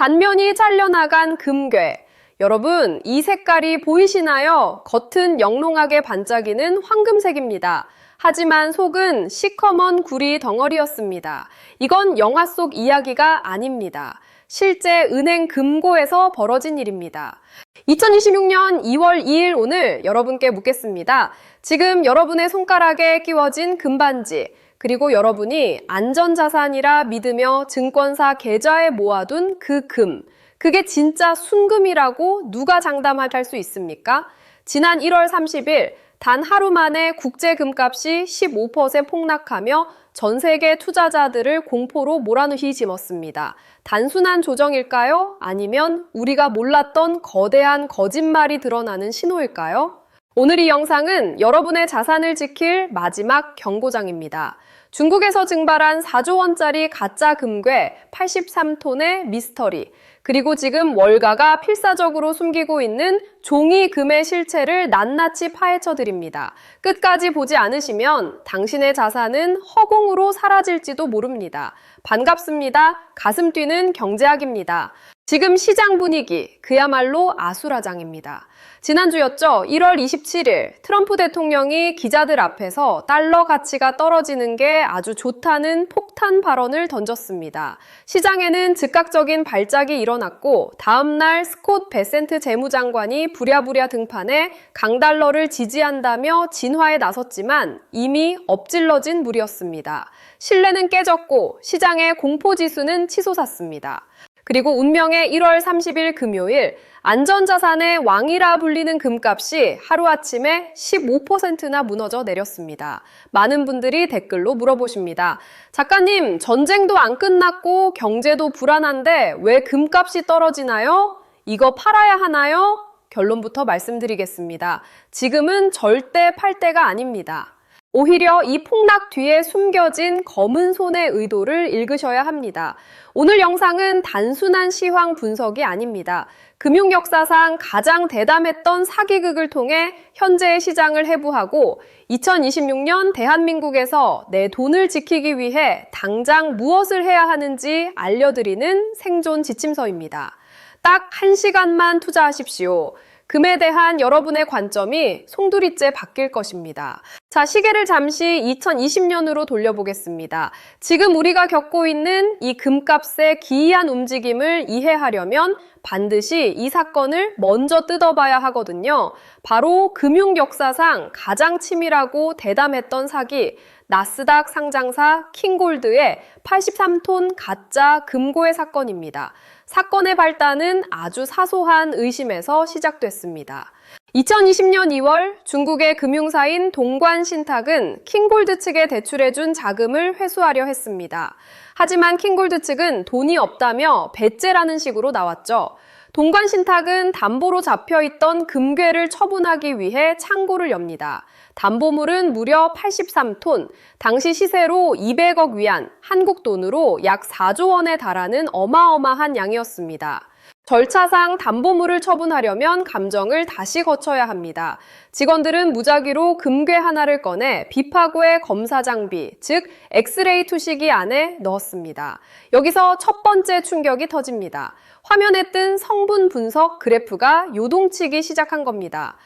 단면이 잘려나간 금괴. 여러분, 이 색깔이 보이시나요? 겉은 영롱하게 반짝이는 황금색입니다. 하지만 속은 시커먼 구리 덩어리였습니다. 이건 영화 속 이야기가 아닙니다. 실제 은행 금고에서 벌어진 일입니다. 2026년 2월 2일 오늘 여러분께 묻겠습니다. 지금 여러분의 손가락에 끼워진 금반지, 그리고 여러분이 안전자산이라 믿으며 증권사 계좌에 모아둔 그 금, 그게 진짜 순금이라고 누가 장담할 수 있습니까? 지난 1월 30일 단 하루 만에 국제 금값이 15% 폭락하며 전 세계 투자자들을 공포로 몰아넣으심었습니다. 단순한 조정일까요? 아니면 우리가 몰랐던 거대한 거짓말이 드러나는 신호일까요? 오늘 이 영상은 여러분의 자산을 지킬 마지막 경고장입니다. 중국에서 증발한 4조 원짜리 가짜 금괴 83톤의 미스터리, 그리고 지금 월가가 필사적으로 숨기고 있는 종이 금의 실체를 낱낱이 파헤쳐 드립니다. 끝까지 보지 않으시면 당신의 자산은 허공으로 사라질지도 모릅니다. 반갑습니다. 가슴 뛰는 경제학입니다. 지금 시장 분위기, 그야말로 아수라장입니다. 지난주였죠. 1월 27일 트럼프 대통령이 기자들 앞에서 달러 가치가 떨어지는 게 아주 좋다는 폭탄 발언을 던졌습니다. 시장에는 즉각적인 발작이 일어났고 다음 날 스콧 베센트 재무장관이 부랴부랴 등판해 강달러를 지지한다며 진화에 나섰지만 이미 엎질러진 물이었습니다. 신뢰는 깨졌고 시장의 공포지수는 치솟았습니다. 그리고 운명의 1월 30일 금요일 안전자산의 왕이라 불리는 금값이 하루아침에 15%나 무너져 내렸습니다. 많은 분들이 댓글로 물어보십니다. 작가님, 전쟁도 안 끝났고 경제도 불안한데 왜 금값이 떨어지나요? 이거 팔아야 하나요? 결론부터 말씀드리겠습니다. 지금은 절대 팔 때가 아닙니다. 오히려 이 폭락 뒤에 숨겨진 검은 손의 의도를 읽으셔야 합니다. 오늘 영상은 단순한 시황 분석이 아닙니다. 금융 역사상 가장 대담했던 사기극을 통해 현재의 시장을 해부하고 2026년 대한민국에서 내 돈을 지키기 위해 당장 무엇을 해야 하는지 알려드리는 생존 지침서입니다. 딱 1시간만 투자하십시오. 금에 대한 여러분의 관점이 송두리째 바뀔 것입니다. 자, 시계를 잠시 2020년으로 돌려보겠습니다. 지금 우리가 겪고 있는 이 금값의 기이한 움직임을 이해하려면 반드시 이 사건을 먼저 뜯어봐야 하거든요. 바로 금융 역사상 가장 치밀하고 대담했던 사기, 나스닥 상장사 킹골드의 83톤 가짜 금고의 사건입니다. 사건의 발단은 아주 사소한 의심에서 시작됐습니다. 2020년 2월 중국의 금융사인 동관신탁은 킹골드 측에 대출해준 자금을 회수하려 했습니다. 하지만 킹골드 측은 돈이 없다며 배째라는 식으로 나왔죠. 동관신탁은 담보로 잡혀있던 금괴를 처분하기 위해 창고를 엽니다. 담보물은 무려 83톤, 당시 시세로 200억 위안, 한국 돈으로 약 4조 원에 달하는 어마어마한 양이었습니다. 절차상 담보물을 처분하려면 감정을 다시 거쳐야 합니다. 직원들은 무작위로 금괴 하나를 꺼내 비파고의 검사 장비, 즉 엑스레이 투시기 안에 넣었습니다. 여기서 첫 번째 충격이 터집니다. 화면에 뜬 성분 분석 그래프가 요동치기 시작한 겁니다.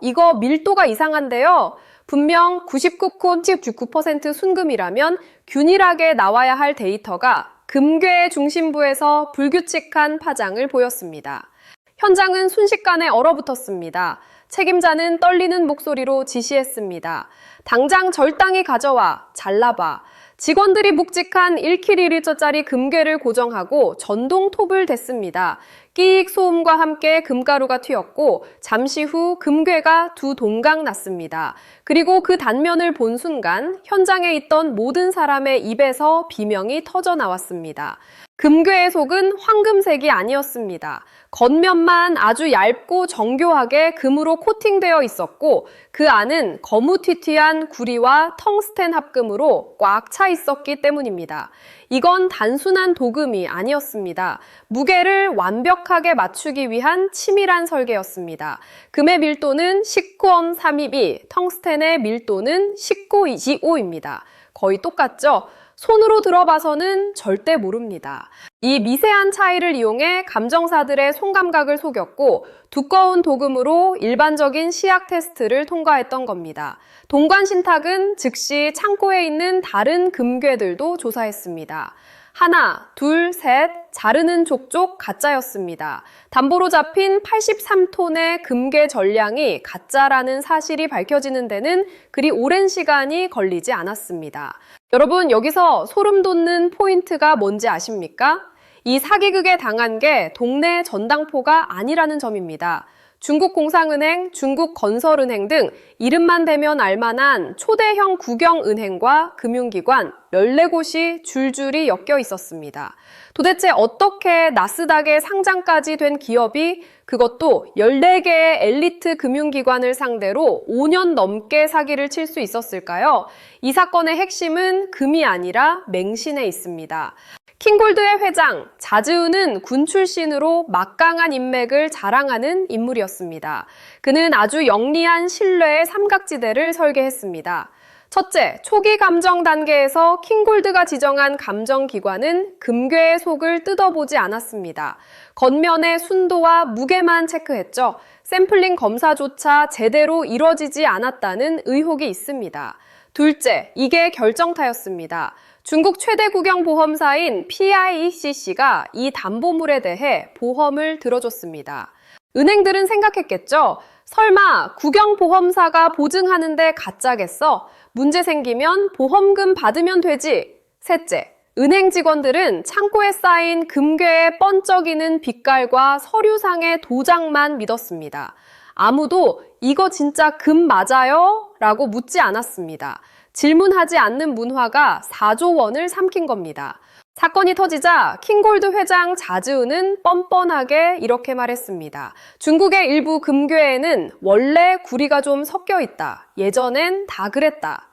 이거 밀도가 이상한데요? 분명 99% 순금이라면 균일하게 나와야 할 데이터가 금괴의 중심부에서 불규칙한 파장을 보였습니다. 현장은 순식간에 얼어붙었습니다. 책임자는 떨리는 목소리로 지시했습니다. 당장 절당히 가져와, 잘라봐. 직원들이 묵직한 1kg짜리 금괴를 고정하고 전동 톱을 댔습니다. 끼익 소음과 함께 금가루가 튀었고 잠시 후 금괴가 두 동강 났습니다. 그리고 그 단면을 본 순간 현장에 있던 모든 사람의 입에서 비명이 터져 나왔습니다. 금괴의 속은 황금색이 아니었습니다. 겉면만 아주 얇고 정교하게 금으로 코팅되어 있었고 그 안은 거무튀튀한 구리와 텅스텐 합금으로 꽉 차 있었기 때문입니다. 이건 단순한 도금이 아니었습니다. 무게를 완벽하게 맞추기 위한 치밀한 설계였습니다. 금의 밀도는 19.32, 텅스텐의 밀도는 19.25입니다. 거의 똑같죠? 손으로 들어봐서는 절대 모릅니다. 이 미세한 차이를 이용해 감정사들의 손감각을 속였고 두꺼운 도금으로 일반적인 시약 테스트를 통과했던 겁니다. 동관신탁은 즉시 창고에 있는 다른 금괴들도 조사했습니다. 하나, 둘, 셋, 자르는 족족 가짜였습니다. 담보로 잡힌 83톤의 금괴 전량이 가짜라는 사실이 밝혀지는 데는 그리 오랜 시간이 걸리지 않았습니다. 여러분, 여기서 소름 돋는 포인트가 뭔지 아십니까? 이 사기극에 당한 게 동네 전당포가 아니라는 점입니다. 중국공상은행, 중국건설은행 등 이름만 대면 알만한 초대형 국영은행과 금융기관 14곳이 줄줄이 엮여 있었습니다. 도대체 어떻게 나스닥에 상장까지 된 기업이 그것도 14개의 엘리트 금융기관을 상대로 5년 넘게 사기를 칠 수 있었을까요? 이 사건의 핵심은 금이 아니라 맹신에 있습니다. 킹골드의 회장, 자즈우는 군 출신으로 막강한 인맥을 자랑하는 인물이었습니다. 그는 아주 영리한 신뢰의 삼각지대를 설계했습니다. 첫째, 초기 감정 단계에서 킹골드가 지정한 감정기관은 금괴의 속을 뜯어보지 않았습니다. 겉면의 순도와 무게만 체크했죠. 샘플링 검사조차 제대로 이뤄지지 않았다는 의혹이 있습니다. 둘째, 이게 결정타였습니다. 중국 최대 국영보험사인 PICC가 이 담보물에 대해 보험을 들어줬습니다. 은행들은 생각했겠죠. 설마 국영보험사가 보증하는데 가짜겠어? 문제 생기면 보험금 받으면 되지. 셋째, 은행 직원들은 창고에 쌓인 금괴의 번쩍이는 빛깔과 서류상의 도장만 믿었습니다. 아무도 이거 진짜 금 맞아요? 라고 묻지 않았습니다. 질문하지 않는 문화가 4조 원을 삼킨 겁니다. 사건이 터지자 킹골드 회장 자즈우는 뻔뻔하게 이렇게 말했습니다. 중국의 일부 금괴에는 원래 구리가 좀 섞여 있다. 예전엔 다 그랬다.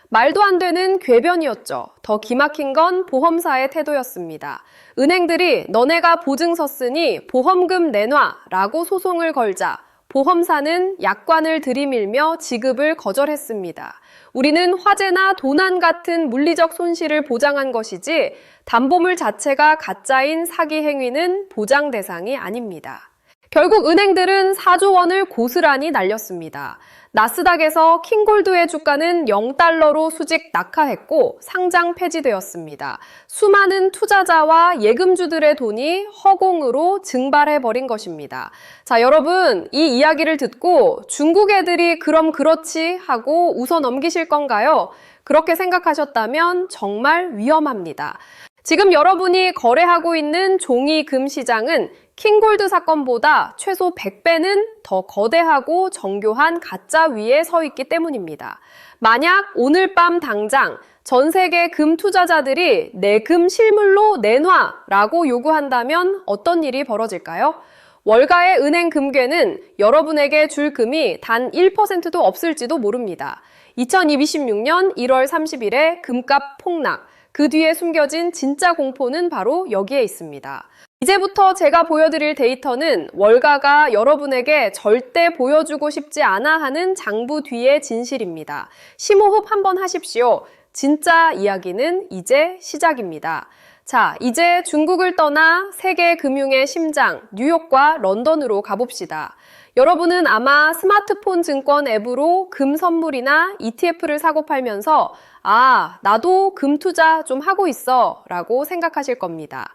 말도 안 되는 궤변이었죠. 더 기막힌 건 보험사의 태도였습니다. 은행들이 너네가 보증서 쓰니 보험금 내놔 라고 소송을 걸자 보험사는 약관을 들이밀며 지급을 거절했습니다. 우리는 화재나 도난 같은 물리적 손실을 보장한 것이지 담보물 자체가 가짜인 사기 행위는 보장 대상이 아닙니다. 결국 은행들은 4조 원을 고스란히 날렸습니다. 나스닥에서 킹골드의 주가는 0달러로 수직 낙하했고 상장 폐지되었습니다. 수많은 투자자와 예금주들의 돈이 허공으로 증발해버린 것입니다. 자, 여러분, 이 이야기를 듣고 중국 애들이 그럼 그렇지 하고 웃어 넘기실 건가요? 그렇게 생각하셨다면 정말 위험합니다. 지금 여러분이 거래하고 있는 종이금 시장은 킹골드 사건보다 최소 100배는 더 거대하고 정교한 가짜 위에 서 있기 때문입니다. 만약 오늘 밤 당장 전 세계 금 투자자들이 내 금 실물로 내놔 라고 요구한다면 어떤 일이 벌어질까요? 월가의 은행 금괴는 여러분에게 줄 금이 단 1%도 없을지도 모릅니다. 2026년 1월 30일에 금값 폭락, 그 뒤에 숨겨진 진짜 공포는 바로 여기에 있습니다. 이제부터 제가 보여드릴 데이터는 월가가 여러분에게 절대 보여주고 싶지 않아 하는 장부 뒤의 진실입니다. 심호흡 한번 하십시오. 진짜 이야기는 이제 시작입니다. 자, 이제 중국을 떠나 세계 금융의 심장, 뉴욕과 런던으로 가봅시다. 여러분은 아마 스마트폰 증권 앱으로 금 선물이나 ETF를 사고 팔면서 나도 금 투자 좀 하고 있어 라고 생각하실 겁니다.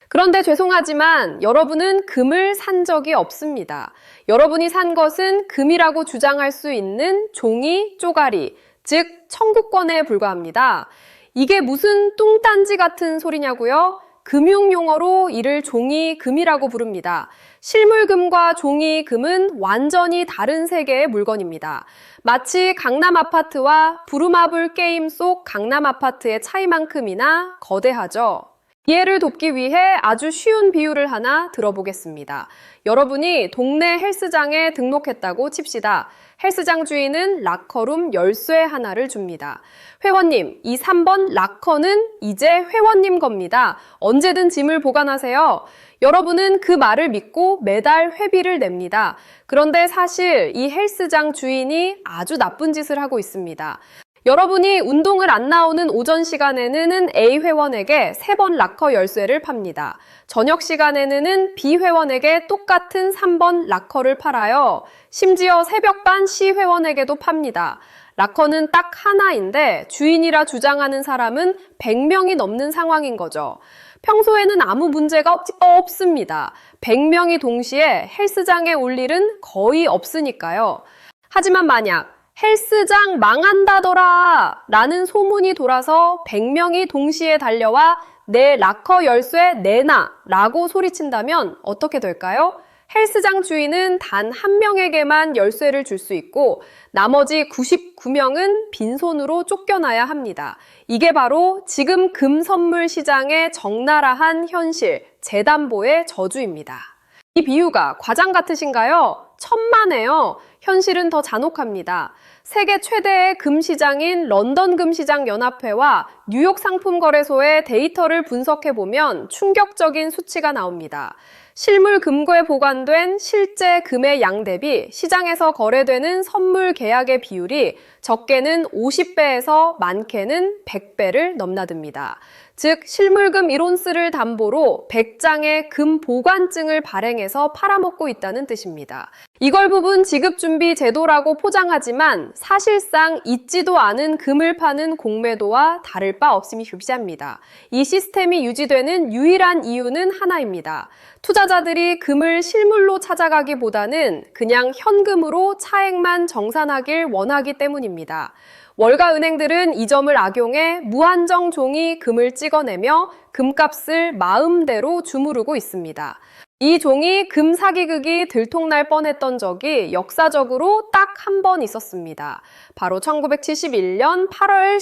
그런데 죄송하지만 여러분은 금을 산 적이 없습니다. 여러분이 산 것은 금이라고 주장할 수 있는 종이 쪼가리, 즉 청구권에 불과합니다. 이게 무슨 뚱딴지 같은 소리냐고요? 금융용어로 이를 종이금이라고 부릅니다. 실물금과 종이금은 완전히 다른 세계의 물건입니다. 마치 강남아파트와 부루마블 게임 속 강남아파트의 차이만큼이나 거대하죠. 이해를 돕기 위해 아주 쉬운 비유를 하나 들어보겠습니다. 여러분이 동네 헬스장에 등록했다고 칩시다. 헬스장 주인은 락커룸 열쇠 하나를 줍니다. 회원님, 이 3번 락커는 이제 회원님 겁니다. 언제든 짐을 보관하세요. 여러분은 그 말을 믿고 매달 회비를 냅니다. 그런데 사실 이 헬스장 주인이 아주 나쁜 짓을 하고 있습니다. 여러분이 운동을 안 나오는 오전 시간에는 A 회원에게 3번 락커 열쇠를 팝니다. 저녁 시간에는 B 회원에게 똑같은 3번 락커를 팔아요. 심지어 새벽반 C 회원에게도 팝니다. 락커는 딱 하나인데 주인이라 주장하는 사람은 100명이 넘는 상황인 거죠. 평소에는 아무 문제가 없습니다. 100명이 동시에 헬스장에 올 일은 거의 없으니까요. 하지만 만약 헬스장 망한다더라 라는 소문이 돌아서 100명이 동시에 달려와 내 락커 열쇠 내놔 라고 소리친다면 어떻게 될까요? 헬스장 주인은 단 한 명에게만 열쇠를 줄 수 있고 나머지 99명은 빈손으로 쫓겨나야 합니다. 이게 바로 지금 금 선물 시장의 적나라한 현실, 재담보의 저주입니다. 이 비유가 과장 같으신가요? 천만에요. 현실은 더 잔혹합니다. 세계 최대의 금시장인 런던 금시장 연합회와 뉴욕 상품거래소의 데이터를 분석해보면 충격적인 수치가 나옵니다. 실물 금고에 보관된 실제 금의 양 대비 시장에서 거래되는 선물 계약의 비율이 적게는 50배에서 많게는 100배를 넘나듭니다. 즉 실물금 1온스를 담보로 100장의 금 보관증을 발행해서 팔아먹고 있다는 뜻입니다. 이걸 부분 지급준비 제도라고 포장하지만 사실상 있지도 않은 금을 파는 공매도와 다를 바 없음이 교시합니다. 이 시스템이 유지되는 유일한 이유는 하나입니다. 투자자들이 금을 실물로 찾아가기보다는 그냥 현금으로 차액만 정산하길 원하기 때문입니다. 월가 은행들은 이 점을 악용해 무한정 종이 금을 찍어내며 금값을 마음대로 주무르고 있습니다. 이 종이 금 사기극이 들통날 뻔했던 적이 역사적으로 딱 한 번 있었습니다. 바로 1971년 8월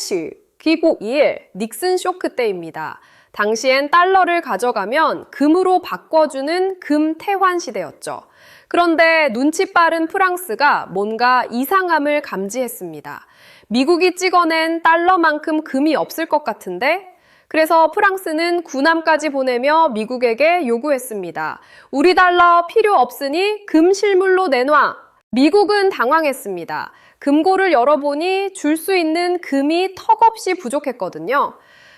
12일 닉슨 쇼크 때입니다. 당시엔 달러를 가져가면 금으로 바꿔주는 금 태환 시대였죠. 그런데 눈치 빠른 프랑스가 뭔가 이상함을 감지했습니다. 미국이 찍어낸 달러만큼 금이 없을 것 같은데? 그래서 프랑스는 군함까지 보내며 미국에게 요구했습니다. 우리 달러 필요 없으니 금 실물로 내놔. 미국은 당황했습니다. 금고를 열어보니 줄 수 있는 금이 턱없이 부족했거든요.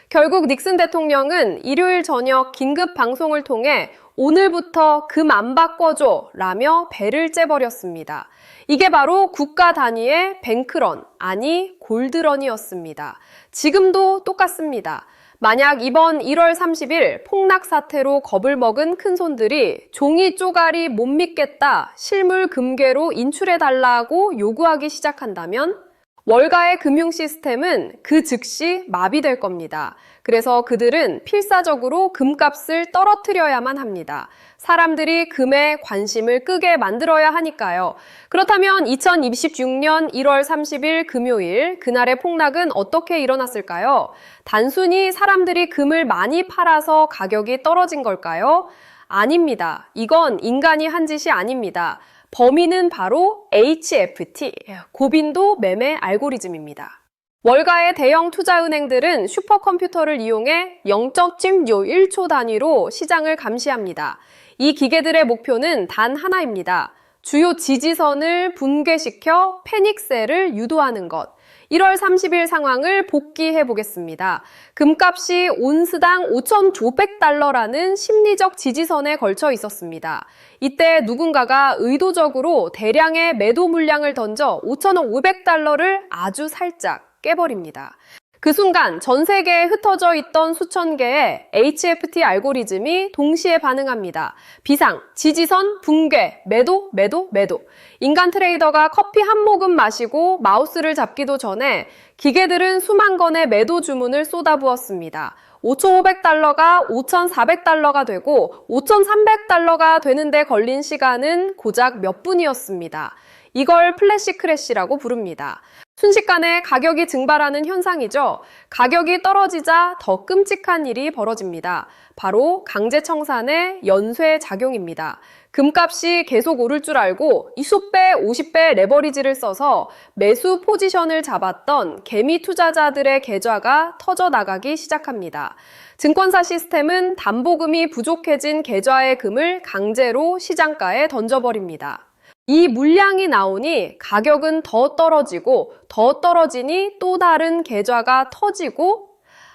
결국 닉슨 대통령은 일요일 저녁 긴급 방송을 통해 오늘부터 금 안 바꿔줘 라며 배를 째버렸습니다. 이게 바로 국가 단위의 뱅크런, 아니 골드런이었습니다. 지금도 똑같습니다. 만약 이번 1월 30일 폭락 사태로 겁을 먹은 큰손들이 종이 쪼가리 못 믿겠다, 실물 금괴로 인출해달라고 요구하기 시작한다면 월가의 금융 시스템은 그 즉시 마비될 겁니다. 그래서 그들은 필사적으로 금값을 떨어뜨려야만 합니다. 사람들이 금에 관심을 끄게 만들어야 하니까요. 그렇다면 2026년 1월 30일 금요일 그날의 폭락은 어떻게 일어났을까요? 단순히 사람들이 금을 많이 팔아서 가격이 떨어진 걸까요? 아닙니다. 이건 인간이 한 짓이 아닙니다. 범인은 바로 HFT, 고빈도 매매 알고리즘입니다. 월가의 대형 투자은행들은 슈퍼컴퓨터를 이용해 0.01초 단위로 시장을 감시합니다. 이 기계들의 목표는 단 하나입니다. 주요 지지선을 붕괴시켜 패닉셀을 유도하는 것. 1월 30일 상황을 복기해 보겠습니다. 금값이 온스당 5,500달러라는 심리적 지지선에 걸쳐 있었습니다. 이때 누군가가 의도적으로 대량의 매도 물량을 던져 5,500달러를 아주 살짝 깨버립니다. 그 순간 전 세계에 흩어져 있던 수천 개의 HFT 알고리즘이 동시에 반응합니다. 비상, 지지선, 붕괴, 매도, 매도, 매도. 인간 트레이더가 커피 한 모금 마시고 마우스를 잡기도 전에 기계들은 수만 건의 매도 주문을 쏟아부었습니다. 5,500달러가 5,400달러가 되고 5,300달러가 되는데 걸린 시간은 고작 몇 분이었습니다. 이걸 플래시 크래시라고 부릅니다. 순식간에 가격이 증발하는 현상이죠. 가격이 떨어지자 더 끔찍한 일이 벌어집니다. 바로 강제청산의 연쇄 작용입니다. 금값이 계속 오를 줄 알고 20배, 50배 레버리지를 써서 매수 포지션을 잡았던 개미 투자자들의 계좌가 터져나가기 시작합니다. 증권사 시스템은 담보금이 부족해진 계좌의 금을 강제로 시장가에 던져버립니다. 이 물량이 나오니 가격은 더 떨어지고 더 떨어지니 또 다른 계좌가 터지고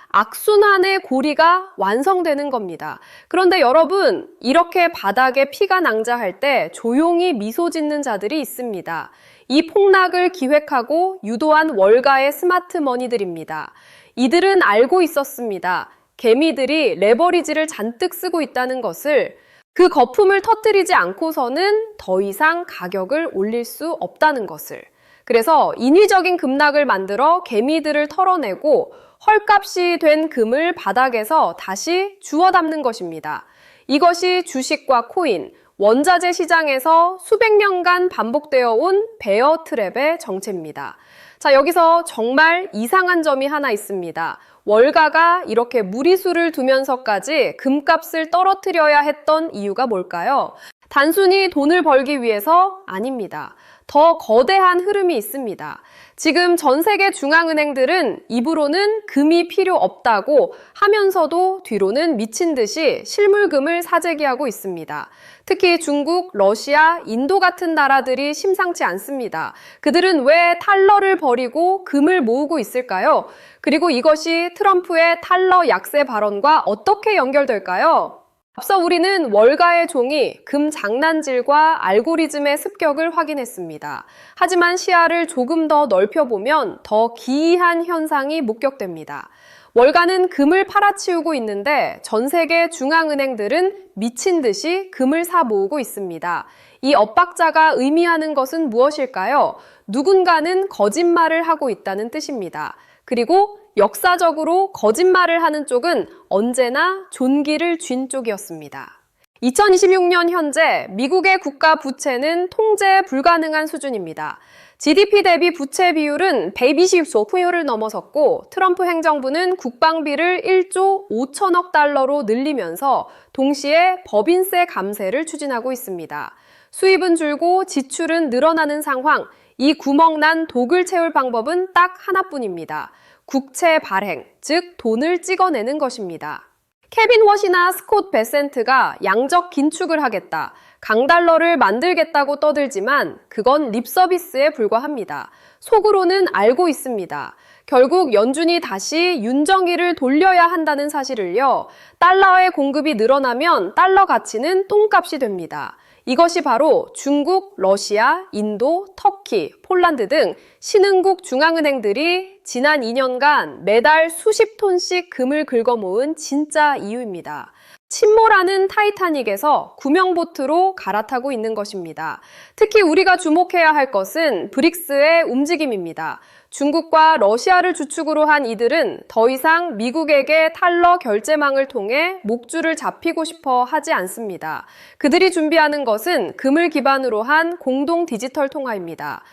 악순환의 고리가 완성되는 겁니다. 그런데 여러분, 이렇게 바닥에 피가 낭자할 때 조용히 미소 짓는 자들이 있습니다. 이 폭락을 기획하고 유도한 월가의 스마트머니들입니다. 이들은 알고 있었습니다. 개미들이 레버리지를 잔뜩 쓰고 있다는 것을. 그 거품을 터뜨리지 않고서는 더 이상 가격을 올릴 수 없다는 것을. 그래서 인위적인 급락을 만들어 개미들을 털어내고 헐값이 된 금을 바닥에서 다시 주워 담는 것입니다. 이것이 주식과 코인, 원자재 시장에서 수백 년간 반복되어 온 베어 트랩의 정체입니다. 자, 여기서 정말 이상한 점이 하나 있습니다. 월가가 이렇게 무리수를 두면서까지 금값을 떨어뜨려야 했던 이유가 뭘까요? 단순히 돈을 벌기 위해서 아닙니다. 더 거대한 흐름이 있습니다. 지금 전 세계 중앙은행들은 입으로는 금이 필요 없다고 하면서도 뒤로는 미친 듯이 실물금을 사재기하고 있습니다. 특히 중국, 러시아, 인도 같은 나라들이 심상치 않습니다. 그들은 왜 달러를 버리고 금을 모으고 있을까요? 그리고 이것이 트럼프의 달러 약세 발언과 어떻게 연결될까요? 앞서 우리는 월가의 종이 금 장난질과 알고리즘의 습격을 확인했습니다. 하지만 시야를 조금 더 넓혀보면 더 기이한 현상이 목격됩니다. 월가는 금을 팔아치우고 있는데 전 세계 중앙은행들은 미친 듯이 금을 사 모으고 있습니다. 이 엇박자가 의미하는 것은 무엇일까요? 누군가는 거짓말을 하고 있다는 뜻입니다. 그리고 역사적으로 거짓말을 하는 쪽은 언제나 존기를 쥔 쪽이었습니다. 2026년 현재 미국의 국가 부채는 통제 불가능한 수준입니다. GDP 대비 부채 비율은 120%를 넘어섰고 트럼프 행정부는 국방비를 1조 5천억 달러로 늘리면서 동시에 법인세 감세를 추진하고 있습니다. 수입은 줄고 지출은 늘어나는 상황, 이 구멍난 독을 채울 방법은 딱 하나뿐입니다. 국채 발행, 즉 돈을 찍어내는 것입니다. 케빈 워시나 스콧 베센트가 양적 긴축을 하겠다, 강달러를 만들겠다고 떠들지만 그건 립서비스에 불과합니다. 속으로는 알고 있습니다. 결국 연준이 다시 윤정이를 돌려야 한다는 사실을요. 달러의 공급이 늘어나면 달러 가치는 똥값이 됩니다. 이것이 바로 중국, 러시아, 인도, 터키, 폴란드 등 신흥국 중앙은행들이 지난 2년간 매달 수십 톤씩 금을 긁어모은 진짜 이유입니다. 침몰하는 타이타닉에서 구명보트로 갈아타고 있는 것입니다. 특히 우리가 주목해야 할 것은 브릭스의 움직임입니다. 중국과 러시아를 주축으로 한 이들은 더 이상 미국에게 달러 결제망을 통해 목줄을 잡히고 싶어 하지 않습니다. 그들이 준비하는 것은 금을 기반으로 한 공동 디지털 통화입니다.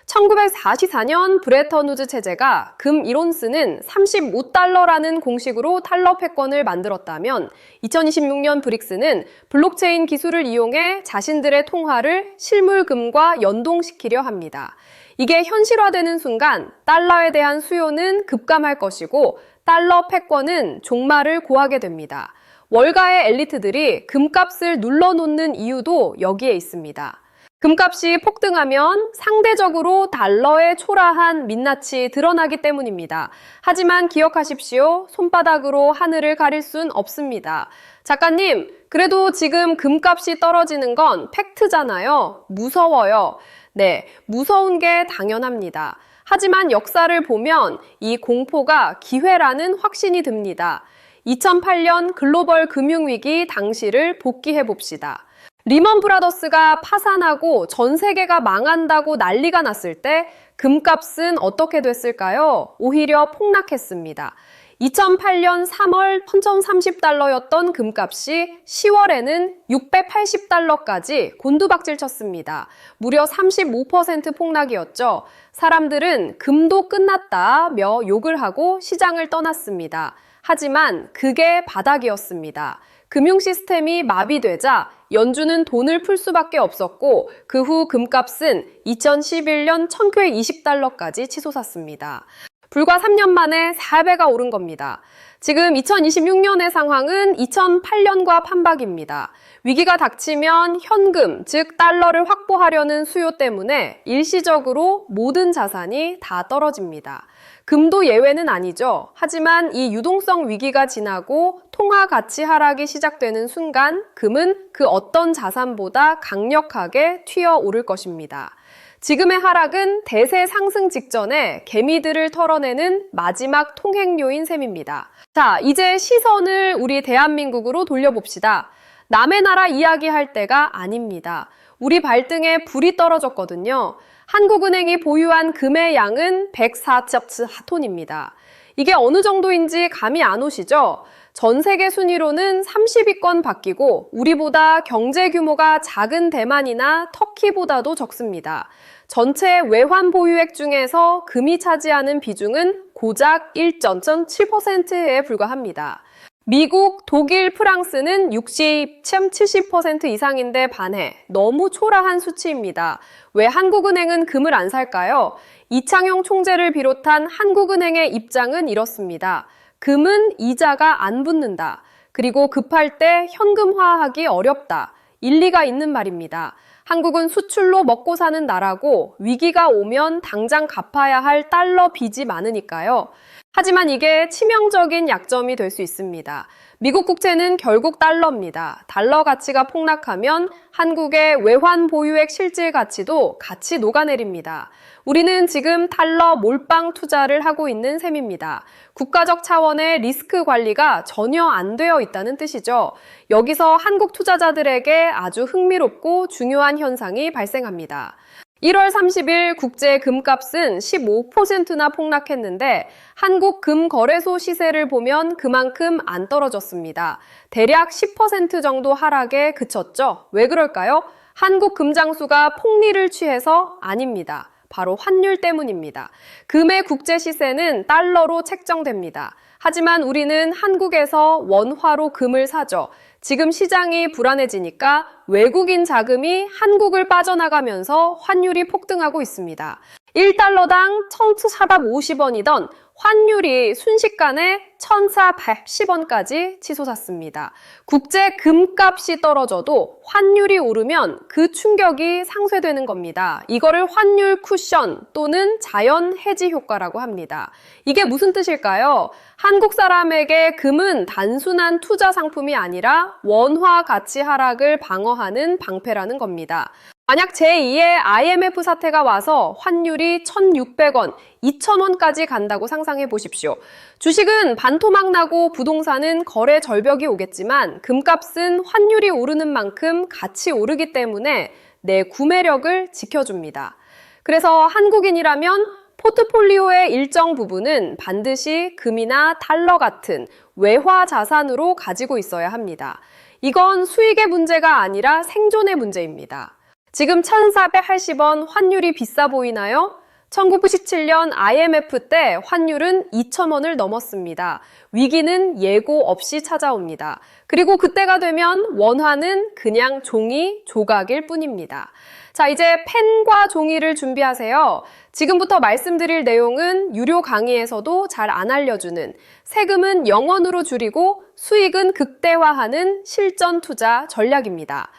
1944년 브레턴우즈 체제가 금 1온스는 35달러라는 공식으로 달러 패권을 만들었다면 2026년 브릭스는 블록체인 기술을 이용해 자신들의 통화를 실물금과 연동시키려 합니다. 이게 현실화되는 순간 달러에 대한 수요는 급감할 것이고 달러 패권은 종말을 고하게 됩니다. 월가의 엘리트들이 금값을 눌러놓는 이유도 여기에 있습니다. 금값이 폭등하면 상대적으로 달러의 초라한 민낯이 드러나기 때문입니다. 하지만 기억하십시오. 손바닥으로 하늘을 가릴 순 없습니다. 작가님, 그래도 지금 금값이 떨어지는 건 팩트잖아요. 무서워요. 네, 무서운 게 당연합니다. 하지만 역사를 보면 이 공포가 기회라는 확신이 듭니다. 2008년 글로벌 금융위기 당시를 복기해 봅시다. 리먼 브라더스가 파산하고 전 세계가 망한다고 난리가 났을 때 금값은 어떻게 됐을까요? 오히려 폭락했습니다. 2008년 3월 1,030달러였던 금값이 10월에는 680달러까지 곤두박질 쳤습니다. 무려 35% 폭락이었죠. 사람들은 금도 끝났다며 욕을 하고 시장을 떠났습니다. 하지만 그게 바닥이었습니다. 금융 시스템이 마비되자 연준은 돈을 풀 수밖에 없었고 그 후 금값은 2011년 1,920달러까지 치솟았습니다. 불과 3년 만에 4배가 오른 겁니다. 지금 2026년의 상황은 2008년과 판박입니다. 위기가 닥치면 현금, 즉 달러를 확보하려는 수요 때문에 일시적으로 모든 자산이 다 떨어집니다. 금도 예외는 아니죠. 하지만 이 유동성 위기가 지나고 통화 가치 하락이 시작되는 순간 금은 그 어떤 자산보다 강력하게 튀어오를 것입니다. 지금의 하락은 대세 상승 직전에 개미들을 털어내는 마지막 통행료인 셈입니다. 자, 이제 시선을 우리 대한민국으로 돌려봅시다. 남의 나라 이야기할 때가 아닙니다. 우리 발등에 불이 떨어졌거든요. 한국은행이 보유한 금의 양은 104톤입니다. 이게 어느 정도인지 감이 안 오시죠? 전 세계 순위로는 30위권 바뀌고 우리보다 경제 규모가 작은 대만이나 터키보다도 적습니다. 전체 외환 보유액 중에서 금이 차지하는 비중은 고작 1.7%에 불과합니다. 미국, 독일, 프랑스는 60.70% 이상인데 반해 너무 초라한 수치입니다. 왜 한국은행은 금을 안 살까요? 이창용 총재를 비롯한 한국은행의 입장은 이렇습니다. 금은 이자가 안 붙는다. 그리고 급할 때 현금화하기 어렵다. 일리가 있는 말입니다. 한국은 수출로 먹고 사는 나라고 위기가 오면 당장 갚아야 할 달러 빚이 많으니까요. 하지만 이게 치명적인 약점이 될 수 있습니다. 미국 국채는 결국 달러입니다. 달러 가치가 폭락하면 한국의 외환 보유액 실질 가치도 같이 녹아내립니다. 우리는 지금 달러 몰빵 투자를 하고 있는 셈입니다. 국가적 차원의 리스크 관리가 전혀 안 되어 있다는 뜻이죠. 여기서 한국 투자자들에게 아주 흥미롭고 중요한 현상이 발생합니다. 1월 30일 국제 금값은 15%나 폭락했는데 한국 금거래소 시세를 보면 그만큼 안 떨어졌습니다. 대략 10% 정도 하락에 그쳤죠. 왜 그럴까요? 한국 금장수가 폭리를 취해서 아닙니다. 바로 환율 때문입니다. 금의 국제 시세는 달러로 책정됩니다. 하지만 우리는 한국에서 원화로 금을 사죠. 지금 시장이 불안해지니까 외국인 자금이 한국을 빠져나가면서 환율이 폭등하고 있습니다. 1달러당 1,450원이던 환율이 순식간에 1,410원까지 치솟았습니다. 국제 금값이 떨어져도 환율이 오르면 그 충격이 상쇄되는 겁니다. 이거를 환율 쿠션 또는 자연 해지 효과라고 합니다. 이게 무슨 뜻일까요? 한국 사람에게 금은 단순한 투자 상품이 아니라 원화 가치 하락을 방어하는 방패라는 겁니다. 만약 제2의 IMF 사태가 와서 환율이 1,600원, 2,000원까지 간다고 상상해 보십시오. 주식은 반토막 나고 부동산은 거래 절벽이 오겠지만 금값은 환율이 오르는 만큼 같이 오르기 때문에 내 구매력을 지켜줍니다. 그래서 한국인이라면 포트폴리오의 일정 부분은 반드시 금이나 달러 같은 외화 자산으로 가지고 있어야 합니다. 이건 수익의 문제가 아니라 생존의 문제입니다. 지금 1,480원 환율이 비싸 보이나요? 1997년 IMF 때 환율은 2,000원을 넘었습니다. 위기는 예고 없이 찾아옵니다. 그리고 그때가 되면 원화는 그냥 종이, 조각일 뿐입니다. 자, 이제 펜과 종이를 준비하세요. 지금부터 말씀드릴 내용은 유료 강의에서도 잘 안 알려주는 세금은 0원으로 줄이고 수익은 극대화하는 실전 투자 전략입니다.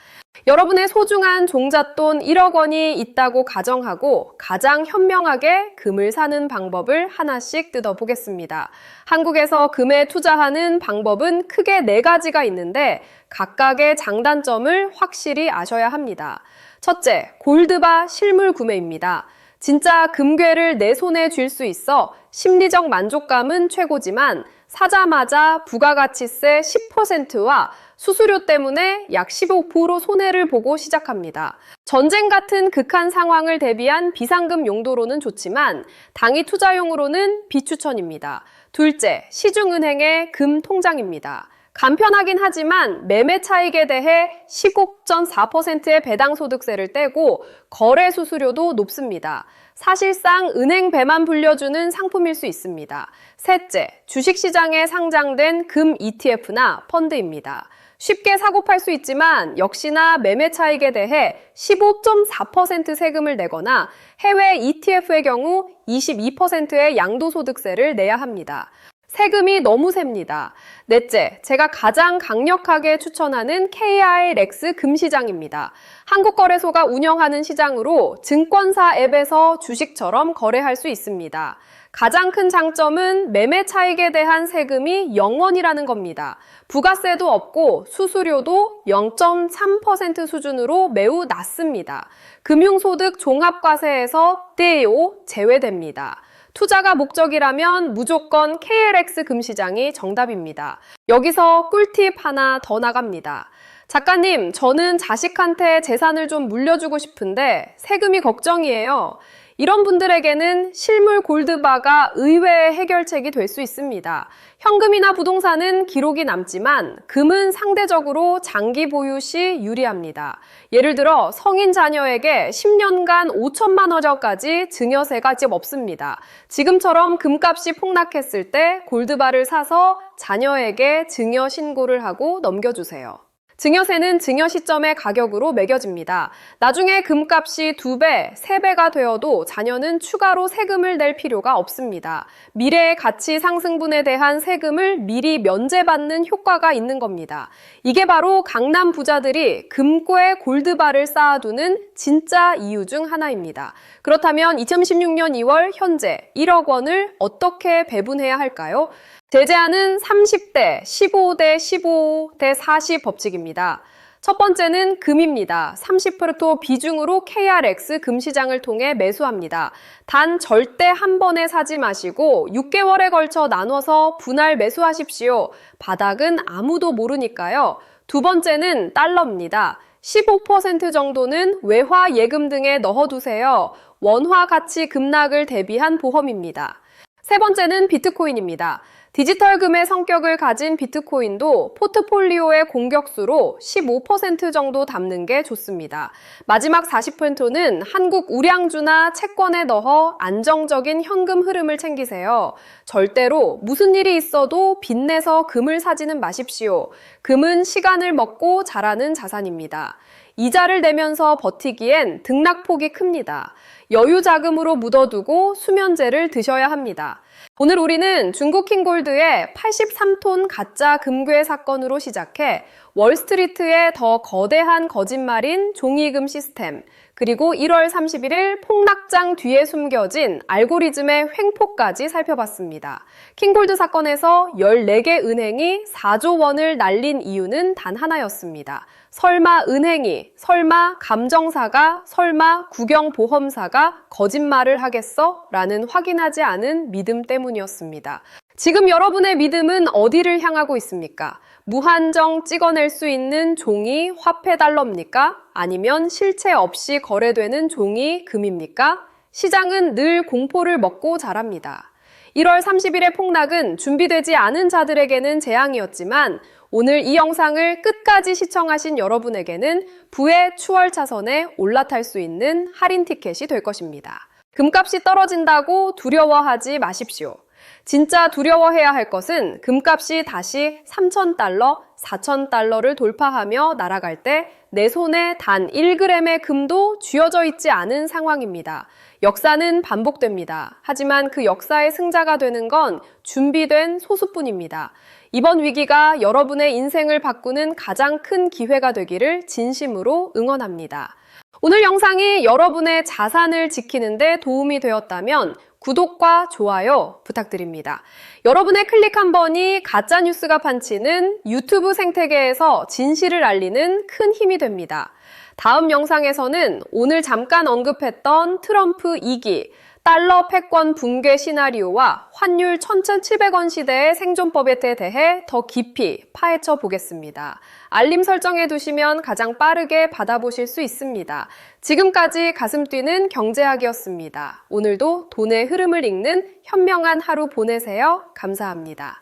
여러분의 소중한 종잣돈 1억 원이 있다고 가정하고 가장 현명하게 금을 사는 방법을 하나씩 뜯어보겠습니다. 한국에서 금에 투자하는 방법은 크게 4가지가 있는데 각각의 장단점을 확실히 아셔야 합니다. 첫째, 골드바 실물 구매입니다. 진짜 금괴를 내 손에 쥘 수 있어 심리적 만족감은 최고지만 사자마자 부가가치세 10%와 수수료 때문에 약 15% 손해를 보고 시작합니다. 전쟁 같은 극한 상황을 대비한 비상금 용도로는 좋지만 당위 투자용으로는 비추천입니다. 둘째, 시중은행의 금 통장입니다. 간편하긴 하지만 매매 차익에 대해 15.4%의 배당소득세를 떼고 거래 수수료도 높습니다. 사실상 은행 배만 불려주는 상품일 수 있습니다. 셋째, 주식시장에 상장된 금 ETF나 펀드입니다. 쉽게 사고 팔 수 있지만 역시나 매매 차익에 대해 15.4% 세금을 내거나 해외 ETF의 경우 22%의 양도소득세를 내야 합니다. 세금이 너무 셉니다. 넷째, 제가 가장 강력하게 추천하는 KRX 금시장입니다. 한국거래소가 운영하는 시장으로 증권사 앱에서 주식처럼 거래할 수 있습니다. 가장 큰 장점은 매매 차익에 대한 세금이 0원이라는 겁니다. 부가세도 없고 수수료도 0.3% 수준으로 매우 낮습니다. 금융소득 종합과세에서 떼요 제외됩니다. 투자가 목적이라면 무조건 KLX 금시장이 정답입니다. 여기서 꿀팁 하나 더 나갑니다. 작가님, 저는 자식한테 재산을 좀 물려주고 싶은데 세금이 걱정이에요. 이런 분들에게는 실물 골드바가 의외의 해결책이 될 수 있습니다. 현금이나 부동산은 기록이 남지만 금은 상대적으로 장기 보유 시 유리합니다. 예를 들어 성인 자녀에게 10년간 5천만 원까지 증여세가 없습니다. 지금처럼 금값이 폭락했을 때 골드바를 사서 자녀에게 증여 신고를 하고 넘겨주세요. 증여세는 증여 시점의 가격으로 매겨집니다. 나중에 금값이 2배, 3배가 되어도 자녀는 추가로 세금을 낼 필요가 없습니다. 미래의 가치 상승분에 대한 세금을 미리 면제받는 효과가 있는 겁니다. 이게 바로 강남 부자들이 금고에 골드바를 쌓아두는 진짜 이유 중 하나입니다. 그렇다면 2016년 2월 현재 1억 원을 어떻게 배분해야 할까요? 제재하는 30대, 15대 15대 40 법칙입니다. 첫 번째는 금입니다. 30% 비중으로 KRX 금시장을 통해 매수합니다. 단 절대 한 번에 사지 마시고 6개월에 걸쳐 나눠서 분할 매수하십시오. 바닥은 아무도 모르니까요. 두 번째는 달러입니다. 15% 정도는 외화 예금 등에 넣어두세요. 원화 가치 급락을 대비한 보험입니다. 세 번째는 비트코인입니다. 디지털금의 성격을 가진 비트코인도 포트폴리오의 공격수로 15% 정도 담는 게 좋습니다. 마지막 40%는 한국 우량주나 채권에 넣어 안정적인 현금 흐름을 챙기세요. 절대로 무슨 일이 있어도 빚내서 금을 사지는 마십시오. 금은 시간을 먹고 자라는 자산입니다. 이자를 내면서 버티기엔 등락폭이 큽니다. 여유 자금으로 묻어두고 수면제를 드셔야 합니다. 오늘 우리는 중국 킹골드의 83톤 가짜 금괴 사건으로 시작해 월스트리트의 더 거대한 거짓말인 종이금 시스템, 그리고 1월 31일 폭락장 뒤에 숨겨진 알고리즘의 횡포까지 살펴봤습니다. 킹골드 사건에서 14개 은행이 4조 원을 날린 이유는 단 하나였습니다. 설마 은행이, 설마 감정사가, 설마 국영보험사가 거짓말을 하겠어? 라는 확인하지 않은 믿음 때문이었습니다. 지금 여러분의 믿음은 어디를 향하고 있습니까? 무한정 찍어낼 수 있는 종이 화폐 달러입니까? 아니면 실체 없이 거래되는 종이 금입니까? 시장은 늘 공포를 먹고 자랍니다. 1월 30일의 폭락은 준비되지 않은 자들에게는 재앙이었지만 오늘 이 영상을 끝까지 시청하신 여러분에게는 부의 추월차선에 올라탈 수 있는 할인 티켓이 될 것입니다. 금값이 떨어진다고 두려워하지 마십시오. 진짜 두려워해야 할 것은 금값이 다시 3,000달러, 4,000달러를 돌파하며 날아갈 때 내 손에 단 1g의 금도 쥐어져 있지 않은 상황입니다. 역사는 반복됩니다. 하지만 그 역사의 승자가 되는 건 준비된 소수뿐입니다. 이번 위기가 여러분의 인생을 바꾸는 가장 큰 기회가 되기를 진심으로 응원합니다. 오늘 영상이 여러분의 자산을 지키는 데 도움이 되었다면 구독과 좋아요 부탁드립니다. 여러분의 클릭 한 번이 가짜뉴스가 판치는 유튜브 생태계에서 진실을 알리는 큰 힘이 됩니다. 다음 영상에서는 오늘 잠깐 언급했던 트럼프 2기, 달러 패권 붕괴 시나리오와 환율 1,700원 시대의 생존법에 대해 더 깊이 파헤쳐 보겠습니다. 알림 설정해 두시면 가장 빠르게 받아보실 수 있습니다. 지금까지 가슴 뛰는 경제학이었습니다. 오늘도 돈의 흐름을 읽는 현명한 하루 보내세요. 감사합니다.